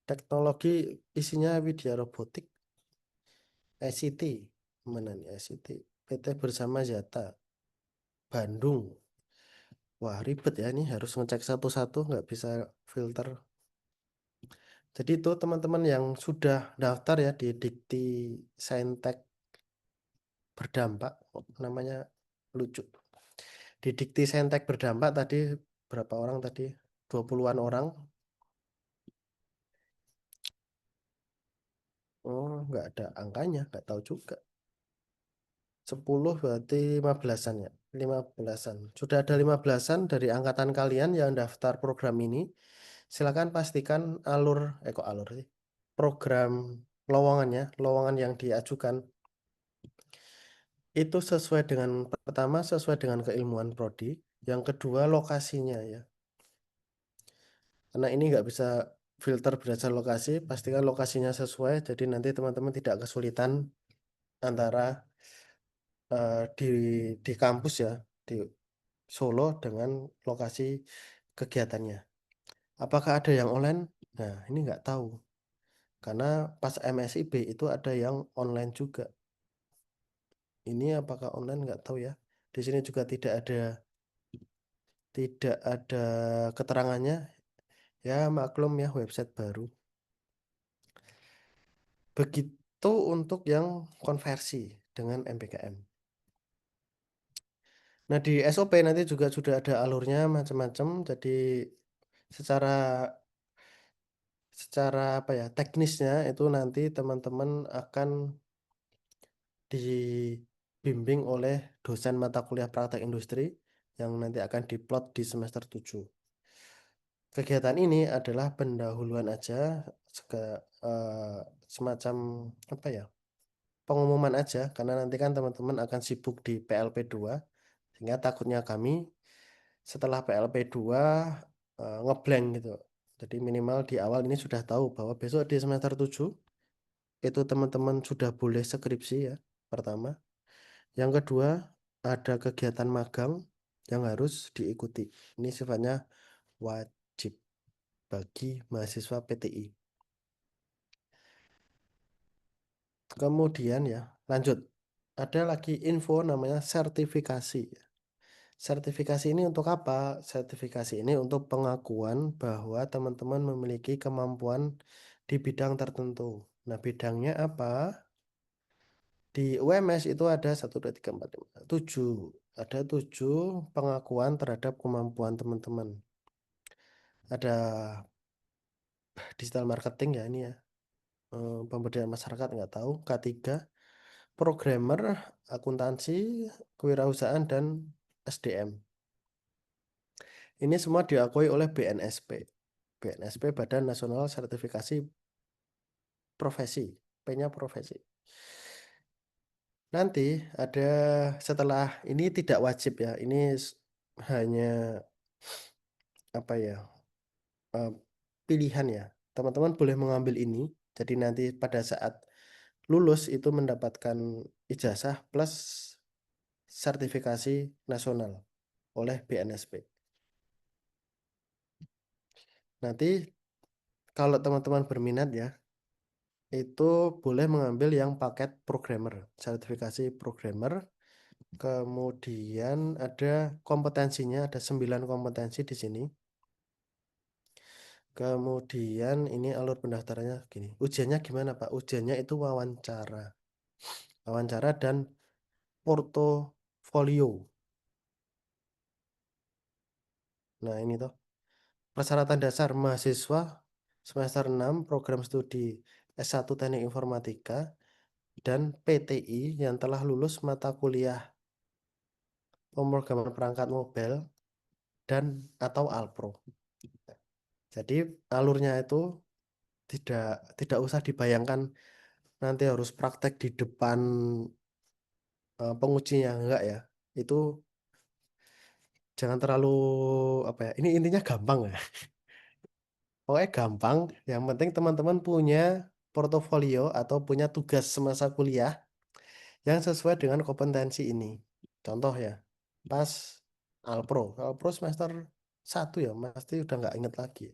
S1: teknologi isinya Widya Robotik, ICT, mana nih ICT, PT Bersama Zata, Bandung. Wah ribet ya, ini harus ngecek satu-satu, nggak bisa filter. Jadi itu teman-teman yang sudah daftar ya di Dikti Saintek berdampak, namanya lucu. Di Dikti Saintek berdampak tadi berapa orang tadi? 20-an orang. Oh, nggak ada angkanya, nggak tahu juga. 10 berarti 15-an ya. 15-an. Sudah ada 15-an dari angkatan kalian yang daftar program ini. Silakan pastikan kok alur sih. Program lowongannya, lowongan yang diajukan itu sesuai dengan pertama sesuai dengan keilmuan prodi, yang kedua lokasinya ya. Karena ini nggak bisa filter berdasar lokasi, pastikan lokasinya sesuai. Jadi nanti teman-teman tidak kesulitan antara di kampus ya di Solo dengan lokasi kegiatannya. Apakah ada yang online? Nah, ini nggak tahu. Karena pas MSIB itu ada yang online juga. Ini apakah online nggak tahu ya. Di sini juga tidak ada keterangannya. Ya maklum ya website baru. Begitu untuk yang konversi dengan MBKM. Nah di SOP nanti juga sudah ada alurnya macam-macam. Jadi secara secara apa ya teknisnya itu nanti teman-teman akan dibimbing oleh dosen mata kuliah praktek industri yang nanti akan diplot di semester 7. Kegiatan ini adalah pendahuluan aja semacam apa ya pengumuman aja karena nanti kan teman-teman akan sibuk di PLP 2 sehingga takutnya kami setelah PLP 2 ngeblank gitu. Jadi minimal di awal ini sudah tahu bahwa besok di semester 7 itu teman-teman sudah boleh skripsi ya pertama. Yang kedua ada kegiatan magang yang harus diikuti. Ini sifatnya wajib bagi mahasiswa PTI. Kemudian ya, lanjut. Ada lagi info namanya sertifikasi. Sertifikasi ini untuk apa? Sertifikasi ini untuk pengakuan bahwa teman-teman memiliki kemampuan di bidang tertentu. Nah, bidangnya apa? Di UMS itu ada 1, 2, 3, 4, 5, 7. Ada 7 pengakuan terhadap kemampuan teman-teman. Ada digital marketing ya ini ya. Pemberdayaan masyarakat nggak tahu. K3, programmer, akuntansi, kewirausahaan, dan SDM. Ini semua diakui oleh BNSP. BNSP Badan Nasional Sertifikasi Profesi. P-nya profesi. Nanti ada setelah ini tidak wajib ya. Ini hanya apa ya pilihan ya. Teman-teman boleh mengambil ini. Jadi nanti pada saat lulus itu mendapatkan ijazah plus sertifikasi nasional oleh BNSP. Nanti kalau teman-teman berminat ya, itu boleh mengambil yang paket programmer, sertifikasi programmer. Kemudian ada kompetensinya, ada 9 kompetensi di sini. Kemudian ini alur pendaftarannya gini. Ujiannya gimana Pak? Ujiannya itu wawancara. Wawancara dan portofolio. Nah ini tuh. Persyaratan dasar mahasiswa semester 6 program studi S1 Teknik Informatika dan PTI yang telah lulus mata kuliah pemrograman perangkat mobile dan atau Alpro. Jadi alurnya itu tidak tidak usah dibayangkan nanti harus praktek di depan pengujinya enggak ya. Itu jangan terlalu apa ya. Ini intinya gampang ya. Pokoknya gampang. Yang penting teman-teman punya portofolio atau punya tugas semasa kuliah yang sesuai dengan kompetensi ini. Contoh ya, pas Alpro. Alpro semester 1 ya, pasti udah nggak inget lagi.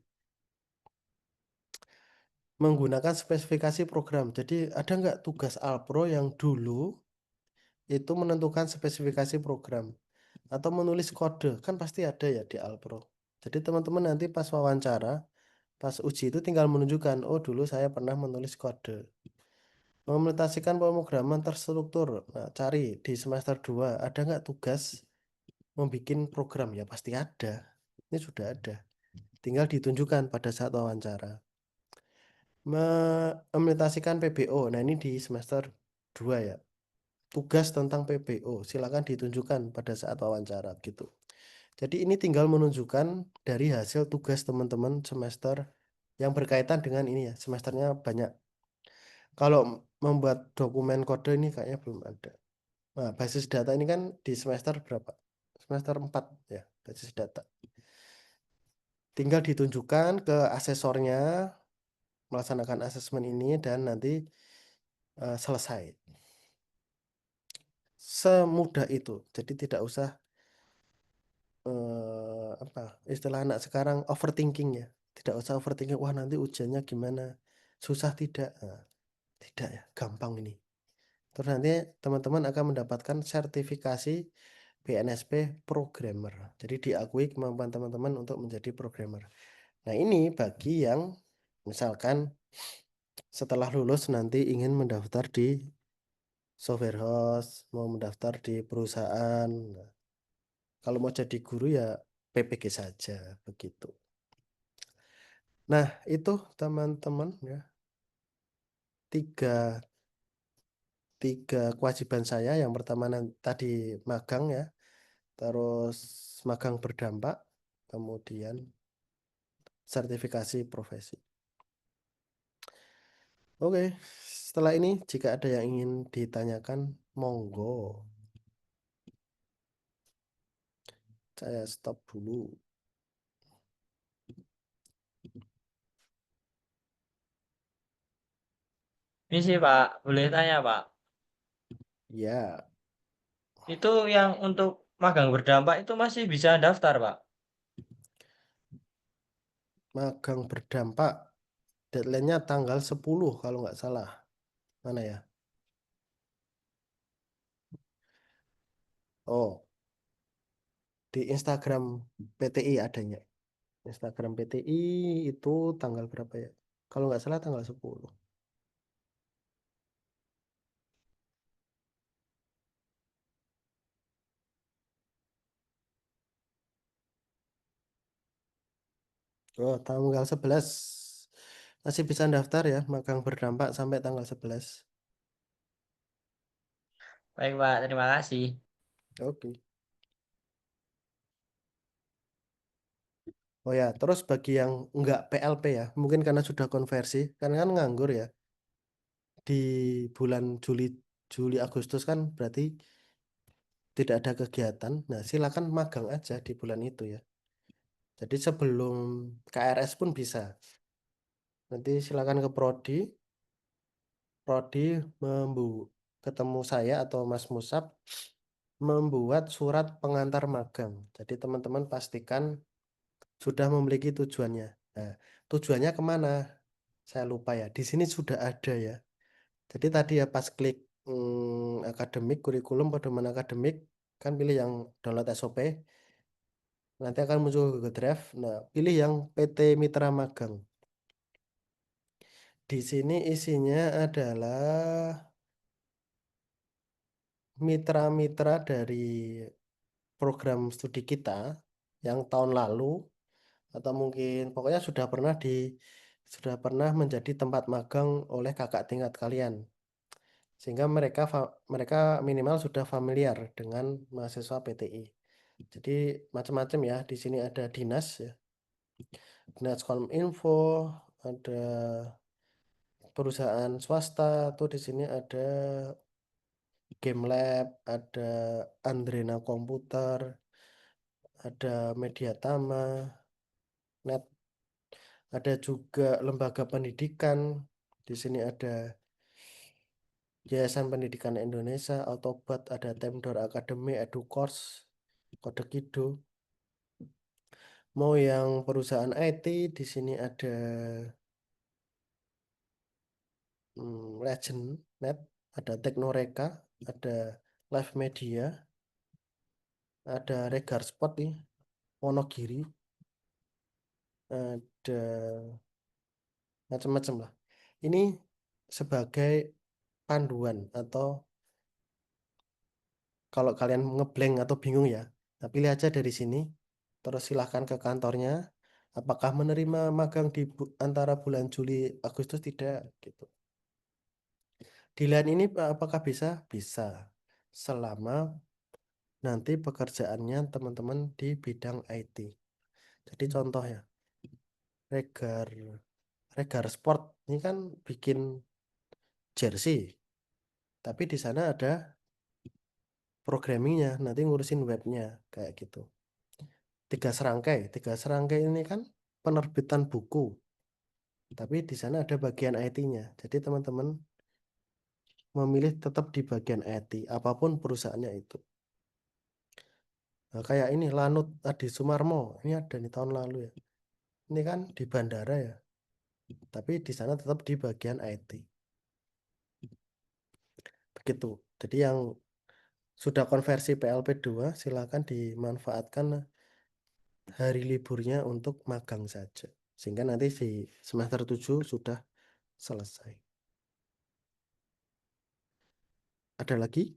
S1: menggunakan spesifikasi program. Jadi ada nggak tugas Alpro yang dulu itu menentukan spesifikasi program atau menulis kode? Kan pasti ada ya di Alpro. Jadi teman-teman nanti pas wawancara, pas uji itu tinggal menunjukkan, oh dulu saya pernah menulis kode. Mengimplementasikan pemrograman terstruktur. Nah, cari di semester 2 ada nggak tugas membuat program? Ya pasti ada. Ini sudah ada. Tinggal ditunjukkan pada saat wawancara. Mengimplementasikan PBO. Nah, ini di semester 2 ya. Tugas tentang PBO. Silakan ditunjukkan pada saat wawancara gitu. Jadi ini tinggal menunjukkan dari hasil tugas teman-teman semester yang berkaitan dengan ini ya. Semesternya banyak. Kalau membuat dokumen kode ini kayaknya belum ada. Nah, basis data ini kan di semester berapa? Semester 4 ya, basis data. Tinggal ditunjukkan ke asesornya melaksanakan asesmen ini dan nanti selesai. Semudah itu. Jadi tidak usah apa istilah anak sekarang overthinking ya. Tidak usah overthinking, wah nanti ujiannya gimana. Susah tidak. Nah, tidak ya, gampang ini. Terus nanti teman-teman akan mendapatkan sertifikasi BNSP Programmer. Jadi diakui kemampuan teman-teman untuk menjadi programmer. Nah, ini bagi yang misalkan setelah lulus nanti ingin mendaftar di software house, mau mendaftar di perusahaan. Nah, kalau mau jadi guru ya PPG saja begitu. Nah, itu teman-teman ya. Tiga kewajiban saya. Yang pertama tadi magang ya. Terus magang berdampak, kemudian sertifikasi profesi. Oke, setelah ini jika ada yang ingin ditanyakan, monggo. Saya stop dulu.
S7: Ini sih Pak, boleh tanya Pak.
S1: Ya,
S7: Itu yang untuk magang berdampak itu masih bisa daftar Pak?
S1: magang berdampak. Deadline-nya tanggal 10 kalau nggak salah. Mana ya? Oh, di Instagram PTI adanya. Instagram PTI itu tanggal berapa ya? Kalau nggak salah tanggal 10. Oh, tanggal 11. Masih bisa daftar ya, magang berdampak sampai tanggal 11.
S7: Baik Pak, terima kasih.
S1: Oke. Oh ya, terus bagi yang nggak PLP ya, mungkin karena sudah konversi, karena kan nganggur ya. Di bulan Juli Agustus kan berarti tidak ada kegiatan. Nah, silakan magang aja di bulan itu ya. Jadi sebelum KRS pun bisa. Nanti silakan ke Prodi ketemu saya atau Mas Musab membuat surat pengantar magang. Jadi teman-teman pastikan sudah memiliki tujuannya. Nah, tujuannya kemana? Saya lupa ya. Di sini sudah ada ya. Jadi tadi ya pas klik akademik, kurikulum, pedoman akademik, kan pilih yang download SOP. Nanti akan muncul Google Drive. Nah, pilih yang PT Mitra Magang. Di sini isinya adalah mitra-mitra dari program studi kita yang tahun lalu atau mungkin pokoknya sudah pernah menjadi tempat magang oleh kakak tingkat kalian. Sehingga mereka minimal sudah familiar dengan mahasiswa PTI. Jadi macam-macam ya. Di sini ada dinas ya. Dinas Kominfo, ada perusahaan swasta, tuh di sini ada Game Lab, ada Andrena Komputer, ada Mediatama, Net, ada juga lembaga pendidikan. Di sini ada Yayasan Pendidikan Indonesia, Autobot, ada Temdor Academy, EduCourse, Kode Kido. Mau yang perusahaan IT, di sini ada Legend.net, ada Teknoreka, ada Live Media, ada Regar Sport nih, Wonogiri, ada macam-macam lah. Ini sebagai panduan atau kalau kalian ngeblank atau bingung ya, nah pilih aja dari sini, terus silahkan ke kantornya, apakah menerima magang di antara bulan Juli Agustus tidak gitu. Di lain ini apakah bisa? Bisa. Selama nanti pekerjaannya teman-teman di bidang IT. Jadi contoh ya, Regar Regar Sport ini kan bikin jersey, tapi di sana ada programmingnya, nanti ngurusin webnya kayak gitu. Tiga serangkai ini kan penerbitan buku, tapi di sana ada bagian IT-nya. Jadi teman-teman memilih tetap di bagian IT, apapun perusahaannya itu. Nah, kayak ini Lanut Adi Sumarmo, ini ada di tahun lalu ya. Ini kan di bandara ya, tapi di sana tetap di bagian IT. Begitu. Jadi yang sudah konversi PLP 2 silakan dimanfaatkan hari liburnya untuk magang saja. Sehingga nanti di semester 7 sudah selesai. Ada lagi?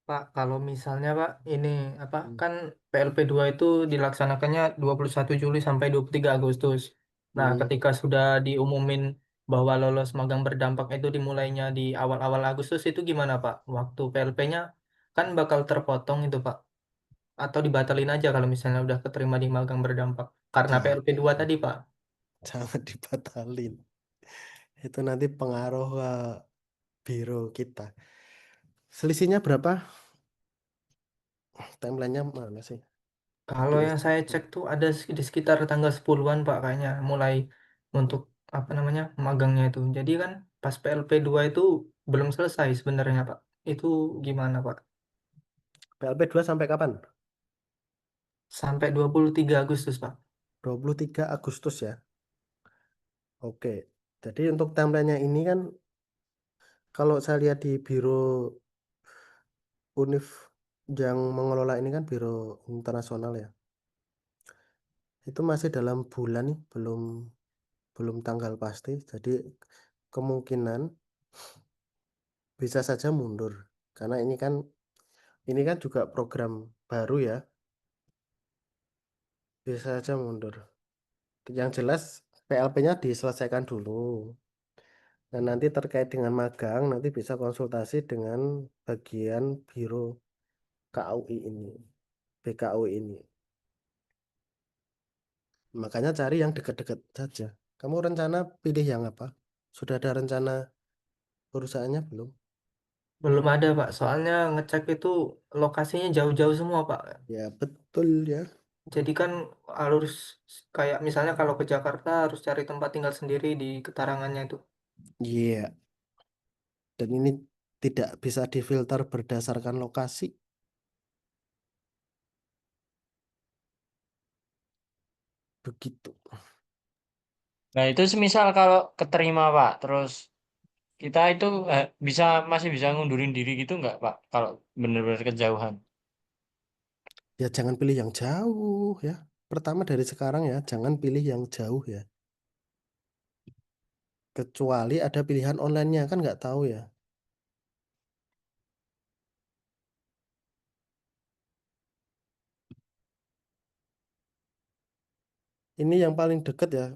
S8: Pak, kalau misalnya Pak, ini apa kan PLP 2 itu dilaksanakannya 21 Juli sampai 23 Agustus. Nah,
S1: Hmm,
S8: ketika sudah diumumin bahwa lolos magang berdampak itu dimulainya di awal-awal Agustus itu gimana Pak? Waktu PLP-nya kan bakal terpotong itu Pak. Atau dibatalin aja kalau misalnya udah keterima di magang berdampak. Karena
S1: jangan,
S8: PLP 2 tadi Pak.
S1: jangan dibatalin. Itu nanti pengaruh ke biro kita. Selisihnya berapa? Timelinenya mana sih?
S8: Kalau yang saya cek tuh ada di sekitar tanggal 10-an Pak kayaknya mulai untuk apa namanya magangnya itu. Jadi kan pas PLP 2 itu belum selesai sebenarnya Pak. Itu gimana Pak?
S1: PLP 2 sampai kapan?
S8: Sampai 23 Agustus Pak.
S1: 23 Agustus ya. Oke. Jadi untuk timelinenya ini kan kalau saya lihat di biro Univ yang mengelola ini kan biro internasional ya. Itu masih dalam bulan nih, belum tanggal pasti. Jadi kemungkinan bisa saja mundur karena ini kan juga program baru ya, bisa saja mundur. Yang jelas PLP-nya diselesaikan dulu. Dan nanti terkait dengan magang nanti bisa konsultasi dengan bagian biro KUI ini, BKUI ini. Makanya cari yang dekat-dekat saja. Kamu rencana pilih yang apa? Sudah ada rencana perusahaannya belum?
S8: Belum ada Pak. Soalnya ngecek itu lokasinya jauh-jauh semua Pak.
S1: Ya betul ya.
S8: Jadi kan harus kayak misalnya kalau ke Jakarta harus cari tempat tinggal sendiri di ketarangannya itu.
S1: Iya. Dan ini tidak bisa difilter berdasarkan lokasi. Begitu.
S7: Nah, itu semisal kalau keterima Pak, terus kita itu masih bisa ngundurin diri gitu nggak Pak? Kalau benar-benar kejauhan.
S1: Ya jangan pilih yang jauh ya. Pertama dari sekarang ya, jangan pilih yang jauh ya. Kecuali ada pilihan online-nya kan nggak tahu ya. Ini yang paling dekat ya.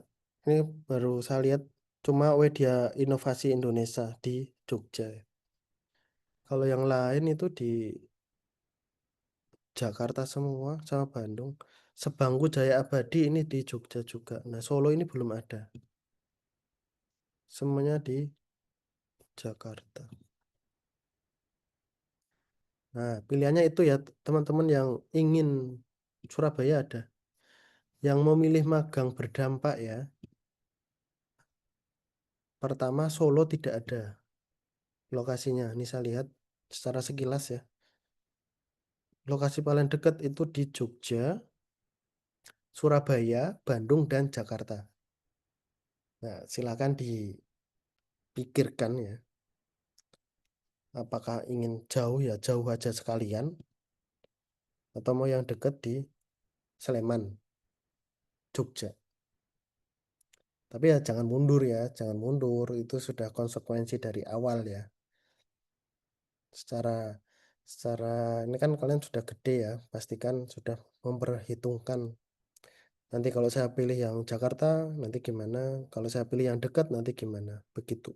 S1: Ini baru saya lihat cuma Wedia Inovasi Indonesia di Jogja. Kalau yang lain itu di Jakarta semua sama Bandung. Sebangku Jaya Abadi ini di Jogja juga. Nah, Solo ini belum ada. Semuanya di Jakarta. Nah, pilihannya itu ya teman-teman yang ingin Surabaya ada. Yang memilih magang berdampak ya. Pertama Solo tidak ada lokasinya. Ini saya lihat secara sekilas ya. Lokasi paling dekat itu di Jogja, Surabaya, Bandung, dan Jakarta. Nah, silakan pikirkan ya. Apakah ingin jauh ya jauh aja sekalian, atau mau yang dekat di Sleman, Jogja. Tapi ya jangan mundur ya, jangan mundur. Itu sudah konsekuensi dari awal ya. Secara secara ini kan kalian sudah gede ya, pastikan sudah memperhitungkan. Nanti kalau saya pilih yang Jakarta, nanti gimana? Kalau saya pilih yang dekat, nanti gimana? Begitu.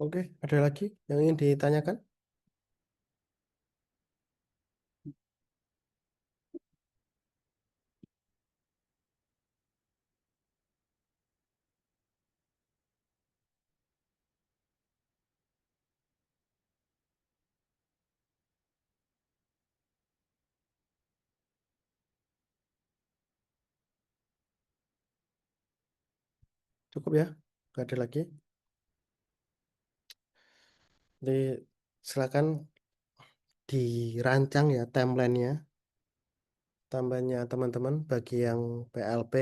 S1: Oke, ada lagi yang ingin ditanyakan? Cukup ya? Nggak ada lagi? Jadi silakan dirancang ya timelinenya. Tambahnya teman-teman bagi yang PLP,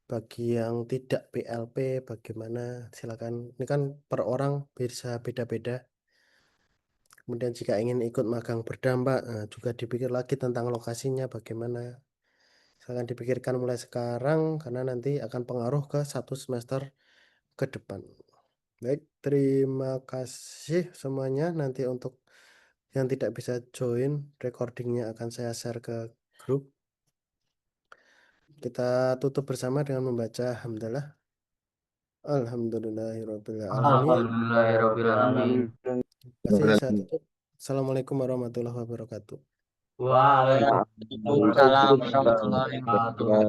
S1: bagi yang tidak PLP, bagaimana? Silakan. Ini kan per orang bisa beda-beda. Kemudian jika ingin ikut magang berdampak, juga dipikir lagi tentang lokasinya bagaimana. Silakan dipikirkan mulai sekarang karena nanti akan pengaruh ke 1 semester ke depan. Baik, terima kasih semuanya. Nanti untuk yang tidak bisa join, recordingnya akan saya share ke grup. Kita tutup bersama dengan membaca hamdalah. Alhamdulillahirabbil alamin.
S7: Alhamdulillahirobbilalamin.
S1: Terima kasih, saya tutup. Assalamualaikum warahmatullahi wabarakatuh.
S7: Waalaikumsalam warahmatullahi wabarakatuh.